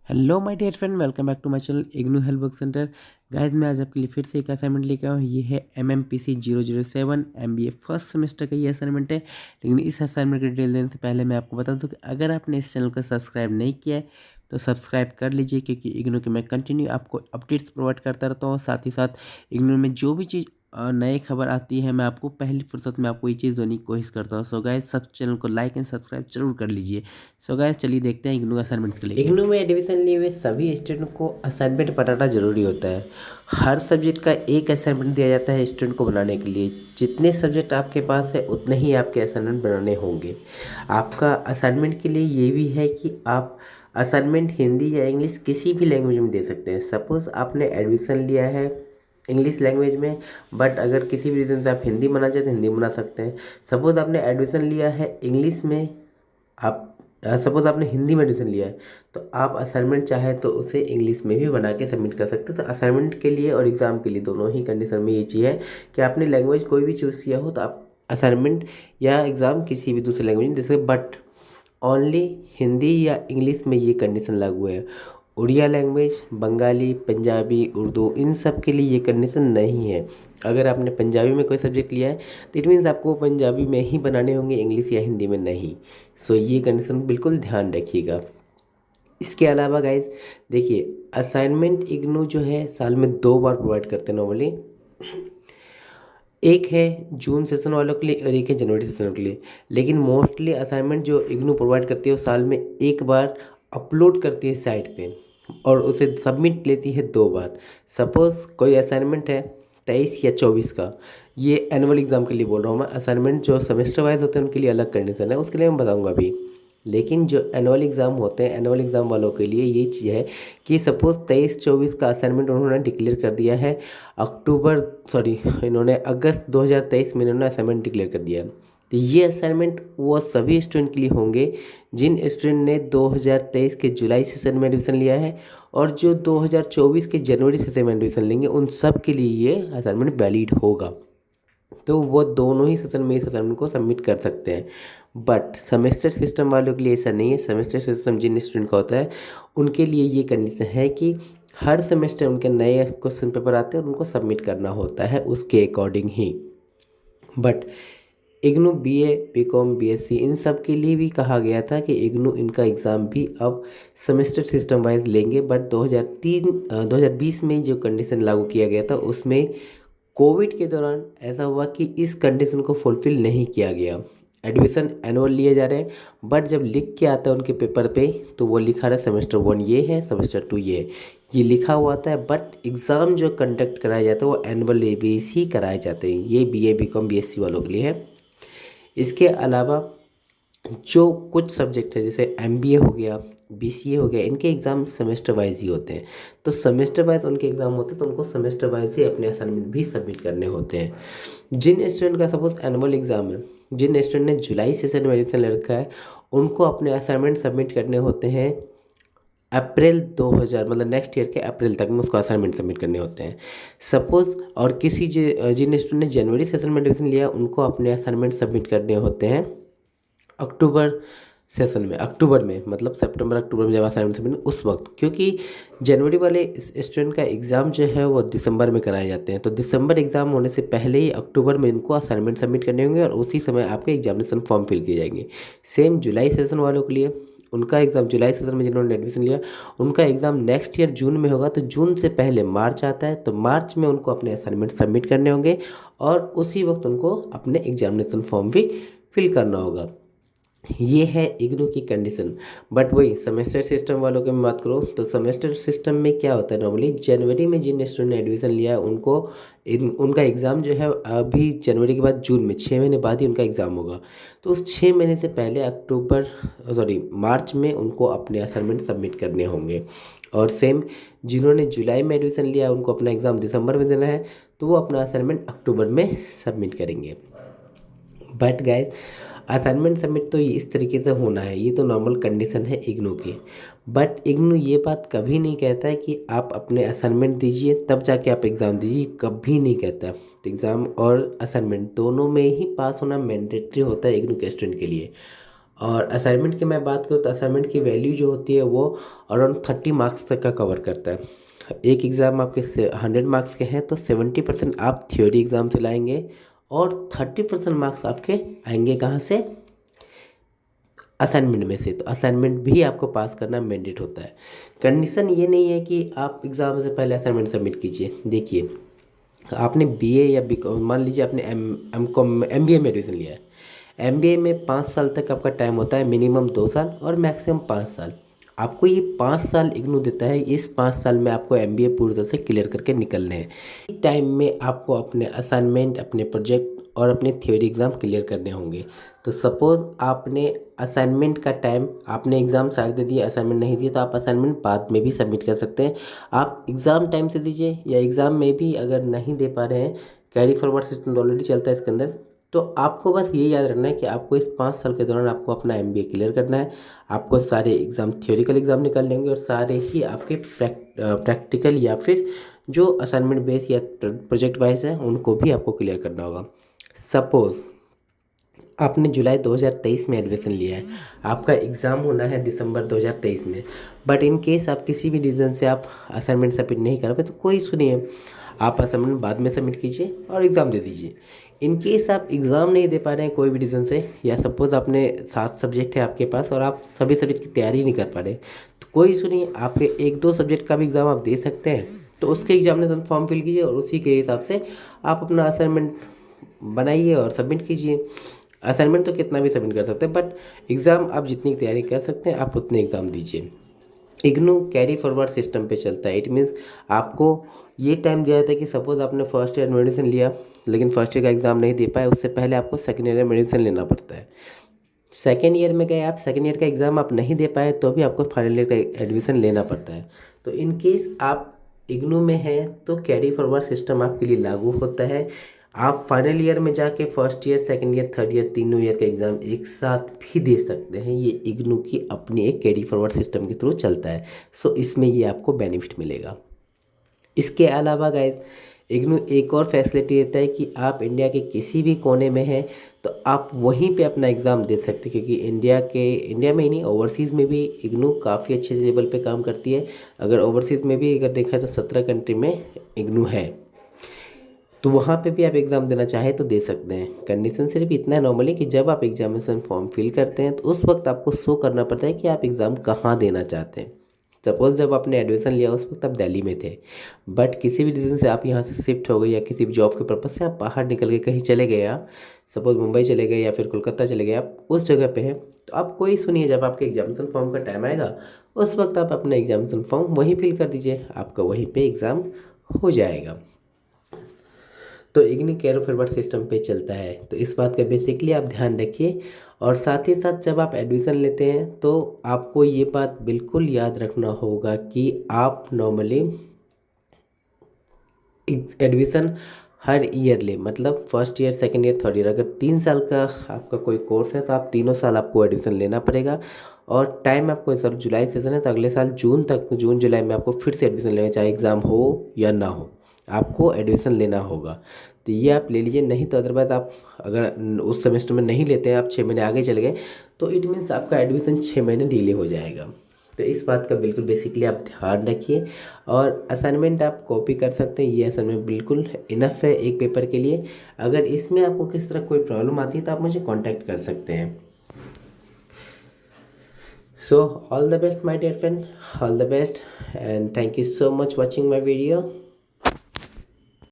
Hello my dear friend, welcome back to my channel IGNOU help book centre. Guys, मैं आज आपके लिए फिर से एक असाइनमेंट लेकर आया हूँ। ये है MMPC 007 MBA फर्स्ट सेमेस्टर का ये असाइनमेंट है। लेकिन इस असाइनमेंट की डिटेल देने से पहले मैं आपको बता दूं कि अगर आपने इस चैनल को सब्सक्राइब नहीं किया है तो सब्सक्राइब कर लीजिए, क्योंकि इग्नू के मैं कंटिन्यू आपको अपडेट्स प्रोवाइड करता रहता हूँ। साथ ही साथ इग्नू में जो भी चीज़ नई खबर आती है, मैं आपको पहली फुर्सत में आपको ये चीज़ देने की कोशिश करता हूँ। सो गाइस, सब चैनल को लाइक एंड सब्सक्राइब जरूर कर लीजिए। सो गाइस, चलिए देखते हैं इग्नू असाइनमेंट के लिए। इग्नू में एडमिशन लिए हुए सभी स्टूडेंट को असाइनमेंट बनाना जरूरी होता है। हर सब्जेक्ट का एक असाइनमेंट दिया जाता है स्टूडेंट को बनाने के लिए। जितने सब्जेक्ट आपके पास है उतने ही आपके असाइनमेंट बनाने होंगे। आपका असाइनमेंट के लिए ये भी है कि आप असाइनमेंट हिंदी या इंग्लिश किसी भी लैंग्वेज में दे सकते हैं। सपोज़ आपने एडमिशन लिया है इंग्लिश लैंग्वेज में, बट अगर किसी भी रीज़न से आप हिंदी बनाना चाहते हैं हिंदी बना सकते हैं। सपोज़ आपने एडमिशन लिया है इंग्लिश में, आप सपोज़ आपने हिंदी में एडमिशन लिया है तो आप असाइनमेंट चाहे तो उसे इंग्लिश में भी बना के सबमिट कर सकते हैं। तो असाइनमेंट के लिए और एग्ज़ाम के लिए दोनों ही कंडीशन में ये चीज़ है कि आपने लैंग्वेज कोई भी चूज़ किया हो तो आप असाइनमेंट या एग्ज़ाम किसी भी दूसरे लैंग्वेज में दे सकते, बट ओनली हिंदी या इंग्लिश में ये कंडीशन लागू है। उड़िया लैंग्वेज, बंगाली, पंजाबी, उर्दू, इन सब के लिए ये कंडीशन नहीं है। अगर आपने पंजाबी में कोई सब्जेक्ट लिया है तो इट मीन्स आपको पंजाबी में ही बनाने होंगे, इंग्लिश या हिंदी में नहीं। सो ये कंडीशन बिल्कुल ध्यान रखिएगा। इसके अलावा गाइज देखिए, असाइनमेंट इग्नू जो है साल में 2 बार प्रोवाइड करते हैं नॉर्मली। एक है जून सेशन वालों के लिए और एक है जनवरी सेशन के लिए। लेकिन मोस्टली असाइनमेंट जो इग्नू प्रोवाइड करती है वो साल में एक बार अपलोड करती है साइट पे, और उसे सबमिट लेती है 2 बार। सपोज़ कोई असाइनमेंट है 23 या 24 का, ये एनुअल एग्ज़ाम के लिए बोल रहा हूँ मैं। असाइनमेंट जो सेमेस्टर वाइज होते हैं उनके लिए अलग कंडीशन है, उसके लिए मैं बताऊँगा अभी। लेकिन जो एनुअल एग्ज़ाम होते हैं, एनुअल एग्ज़ाम वालों के लिए ये चीज़ है कि सपोज़ 23-24 का असाइनमेंट उन्होंने डिक्लेयर कर दिया है इन्होंने अगस्त 2023 में इन्होंने असाइनमेंट डिक्लेयर कर दिया है। तो ये असाइनमेंट वो सभी स्टूडेंट के लिए होंगे जिन स्टूडेंट ने 2023 के जुलाई सेशन में एडमिशन लिया है, और जो 2024 के जनवरी सेशन में एडमिशन लेंगे उन सब के लिए ये असाइनमेंट वैलिड होगा। तो वो दोनों ही सेशन में इस असाइनमेंट को सबमिट कर सकते हैं। बट सेमेस्टर सिस्टम वालों के लिए ऐसा नहीं है। सेमेस्टर सिस्टम जिन स्टूडेंट का होता है उनके लिए ये कंडीशन है कि हर सेमेस्टर उनके नए क्वेश्चन पेपर आते हैं और उनको सबमिट करना होता है उसके according he. But IGNOU BA, BCom, BSc इन सब के लिए भी कहा गया था कि इग्नू इनका एग्ज़ाम भी अब सेमेस्टर सिस्टम वाइज लेंगे। बट 2020 में जो कंडीशन लागू किया गया था उसमें कोविड के दौरान ऐसा हुआ कि इस कंडीशन को फुलफ़िल नहीं किया गया। एडमिशन एनुअल लिए जा रहे हैं, बट जब लिख के आता है उनके पेपर पे तो वो लिखा रहा है सेमेस्टर 1 ये है, सेमेस्टर 2 ये है, ये लिखा हुआ आता है। बट एग्ज़ाम जो कंडक्ट कराया जाता है वो एनुअल बेस ही कराए जाते हैं। ये BA, BCom, BSc वालों के लिए है। इसके अलावा जो कुछ सब्जेक्ट है जैसे MBA हो गया, BCA हो गया, इनके एग्ज़ाम सेमेस्टर वाइज ही होते हैं। तो सेमेस्टर वाइज उनके एग्ज़ाम होते हैं तो उनको सेमेस्टर वाइज ही अपने असाइनमेंट भी सबमिट करने होते हैं। जिन स्टूडेंट का सपोज एनुअल एग्ज़ाम है, जिन स्टूडेंट ने जुलाई सेशन में एडमिशन ले रखा है, उनको अपने असाइनमेंट सबमिट करने होते हैं अप्रैल 2000 मतलब नेक्स्ट ईयर के अप्रैल तक में उसको असाइनमेंट सबमिट करने होते हैं। सपोज़ और जिन स्टूडेंट ने जनवरी सेशन में एडमिशन लिया उनको अपने असाइनमेंट सबमिट करने होते हैं अक्टूबर सेशन में, अक्टूबर में मतलब सितंबर अक्टूबर में जब असाइनमेंट सबमिट उस वक्त, क्योंकि जनवरी वाले स्टूडेंट का एग्ज़ाम जो है वो दिसंबर में कराए जाते हैं। तो दिसंबर एग्ज़ाम होने से पहले ही अक्टूबर में इनको असाइनमेंट सबमिट करने होंगे और उसी समय आपके एग्जामिनेशन फॉर्म फिल किए जाएंगे। सेम जुलाई सेशन वालों के लिए, उनका एग्ज़ाम जुलाई सेशन में जिन्होंने एडमिशन लिया उनका एग्ज़ाम नेक्स्ट ईयर जून में होगा। तो जून से पहले मार्च आता है, तो मार्च में उनको अपने असाइनमेंट सबमिट करने होंगे और उसी वक्त उनको अपने एग्जामिनेशन फॉर्म भी फिल करना होगा। ये है इग्नू की कंडीशन। बट वही सेमेस्टर सिस्टम वालों की मैं बात करूँ तो सेमेस्टर सिस्टम में क्या होता है, नॉर्मली जनवरी में जिन स्टूडेंट ने एडमिशन लिया है उनको उनका एग्ज़ाम जो है अभी जनवरी के बाद जून में 6 महीने बाद ही उनका एग्ज़ाम होगा। तो उस 6 महीने से पहले मार्च में उनको अपने असाइनमेंट सबमिट करने होंगे। और सेम जिन्होंने जुलाई में एडमिशन लिया है उनको अपना एग्ज़ाम दिसंबर में देना है, तो वो अपना असाइनमेंट अक्टूबर में सबमिट करेंगे। बट गाइज असाइनमेंट सबमिट तो इस तरीके से होना है, ये तो नॉर्मल कंडीशन है इग्नू की। बट इग्नू ये बात कभी नहीं कहता है कि आप अपने असाइनमेंट दीजिए तब जाके आप एग्ज़ाम दीजिए, कभी नहीं कहता। तो एग्ज़ाम और असाइनमेंट दोनों में ही पास होना मैंडेटरी होता है इग्नू के स्टूडेंट के लिए। और असाइनमेंट की मैं बात करूँ तो असाइनमेंट की वैल्यू जो होती है वो अराउंड 30 मार्क्स तक का कवर करता है। एक एग्ज़ाम आपके 100 मार्क्स के हैं तो 70% आप थ्योरी एग्ज़ाम से लाएंगे और 30% मार्क्स आपके आएंगे कहाँ से, असाइनमेंट में से। तो असाइनमेंट भी आपको पास करना मैंडेट होता है। कंडीशन ये नहीं है कि आप एग्ज़ाम से पहले असाइनमेंट सबमिट कीजिए। देखिए आपने बीए या मान लीजिए आपने एम.कॉम एमबीए में एडमिशन लिया है। एमबीए में 5 साल तक आपका टाइम होता है, मिनिमम 2 साल और मैक्सिमम 5 साल। आपको ये 5 साल इग्नू देता है। इस 5 साल में आपको एमबीए पूरी तरह से क्लियर करके निकलने हैं। इस टाइम में आपको अपने असाइनमेंट, अपने प्रोजेक्ट और अपने थ्योरी एग्ज़ाम क्लियर करने होंगे। तो सपोज़ आपने असाइनमेंट का टाइम, आपने एग्ज़ाम सारे दे दिए, असाइनमेंट नहीं दिए, तो आप असाइनमेंट बाद में भी सबमिट कर सकते हैं। आप एग्ज़ाम टाइम से दीजिए या एग्ज़ाम में भी अगर नहीं दे पा रहे हैं, कैरी फॉरवर्ड सिस्टम ऑलरेडी चलता है इसके अंदर। तो आपको बस ये याद रखना है कि आपको इस 5 साल के दौरान आपको अपना एमबीए क्लियर करना है। आपको सारे एग्ज़ाम, थ्योरिकल एग्ज़ाम निकालने होंगे और सारे ही आपके प्रैक्टिकल या फिर जो असाइनमेंट बेस या प्रोजेक्ट वाइज है उनको भी आपको क्लियर करना होगा। सपोज़ आपने जुलाई 2023 में एडमिशन लिया है, आपका एग्ज़ाम होना है दिसंबर 2023 में, बट इन केस आप किसी भी रीज़न से आप असाइनमेंट सबमिट नहीं कर पाए तो कोई सुनिए, आप असाइनमेंट बाद में सबमिट कीजिए और एग्ज़ाम दे दीजिए। इन केस आप एग्ज़ाम नहीं दे पा रहे हैं कोई भी रीज़न से, या सपोज़ आपने 7 सब्जेक्ट है आपके पास और आप सभी सब्जेक्ट की तैयारी नहीं कर पा रहे, तो कोई सुनिए, आपके 1-2 सब्जेक्ट का भी एग्ज़ाम आप दे सकते हैं। तो उसके एग्जामिनेशन फॉर्म फिल कीजिए और उसी के हिसाब से आप अपना असाइनमेंट बनाइए और सबमिट कीजिए। असाइनमेंट तो कितना भी सबमिट कर सकते हैं, बट एग्ज़ाम आप जितनी तैयारी कर सकते हैं आप उतने एग्ज़ाम दीजिए। इग्नू कैरी फॉरवर्ड सिस्टम पे चलता है। इट मीन्स आपको ये टाइम दिया जाता है कि सपोज़ आपने फर्स्ट ईयर मेडिसिन लिया लेकिन फर्स्ट ईयर का एग्ज़ाम नहीं दे पाए, उससे पहले आपको सेकेंड ईयर में मेडिसिन लेना पड़ता है। सेकेंड ईयर में गए आप, सेकेंड ईयर का एग्ज़ाम आप नहीं दे पाए तो भी आपको फाइनल ईयर का एडमिशन लेना पड़ता है। तो इन केस आप इग्नू में हैं तो कैरी फॉरवर्ड सिस्टम आपके लिए लागू होता है। आप फाइनल ईयर में जाके first year, second year, third year, तीनों ईयर का एग्ज़ाम एक साथ भी दे सकते हैं। ये इग्नू की अपनी एक कैरी फॉरवर्ड सिस्टम के थ्रू चलता है। सो इसमें ये आपको बेनिफिट मिलेगा। इसके अलावा गाइज इग्नू एक और फैसिलिटी देता है कि आप इंडिया के किसी भी कोने में हैं तो आप वहीं पे अपना एग्ज़ाम दे सकते हैं, क्योंकि इंडिया में ही नहीं, ओवरसीज़ में भी इग्नू काफ़ी अच्छे लेवल पे काम करती है। अगर ओवरसीज़ में भी अगर देखा तो 17 कंट्री में इग्नू है, तो वहाँ पे भी आप एग्ज़ाम देना चाहें तो दे सकते हैं। कंडीशन सिर्फ इतना है नॉर्मली कि जब आप एग्जामिनेशन फॉर्म फिल करते हैं तो उस वक्त आपको शो करना पड़ता है कि आप एग्ज़ाम कहाँ देना चाहते हैं। सपोज़ जब आपने एडमिशन लिया उस वक्त आप दिल्ली में थे, बट किसी भी रीज़न से आप यहाँ से शिफ्ट हो गए या किसी भी जॉब के पर्पज़ से आप बाहर निकल के कहीं चले गए, आप सपोज़ मुंबई चले गए या फिर कोलकाता चले गए, आप उस जगह पे हैं, तो आप कोई सुनिए, जब आपके एग्जामिनेशन फॉर्म का टाइम आएगा उस वक्त आप अपना एग्जामिनेशन फॉर्म वहीं फिल कर दीजिए, आपका वहीं पे एग्ज़ाम हो जाएगा। तो इग्नू कैरी फॉरवर्ड सिस्टम पे चलता है, तो इस बात का बेसिकली आप ध्यान रखिए। और साथ ही साथ जब आप एडमिशन लेते हैं तो आपको ये बात बिल्कुल याद रखना होगा कि आप नॉर्मली एडमिशन हर ईयर ले, मतलब first year, second year, third year, अगर 3 साल का आपका कोई कोर्स है तो आप तीनों साल आपको एडमिशन लेना पड़ेगा। और टाइम आपको, सर जुलाई सेशन है तो अगले साल जून तक, जून जुलाई में आपको फिर से एडमिशन लेना, चाहे एग्ज़ाम हो या ना हो, आपको एडमिशन लेना होगा। तो ये आप ले लीजिए, नहीं तो अदरवाइज़ आप अगर उस सेमेस्टर में नहीं लेते हैं, आप 6 महीने आगे चले गए तो इट मीन्स आपका एडमिशन 6 महीने डिले हो जाएगा। तो इस बात का बिल्कुल बेसिकली आप ध्यान रखिए। और असाइनमेंट आप कॉपी कर सकते हैं, ये असाइनमेंट बिल्कुल इनफ है एक पेपर के लिए। अगर इसमें आपको किस तरह कोई प्रॉब्लम आती है तो आप मुझे कांटेक्ट कर सकते हैं। So all the best my dear friend, all the best, and thank you so much watching my video.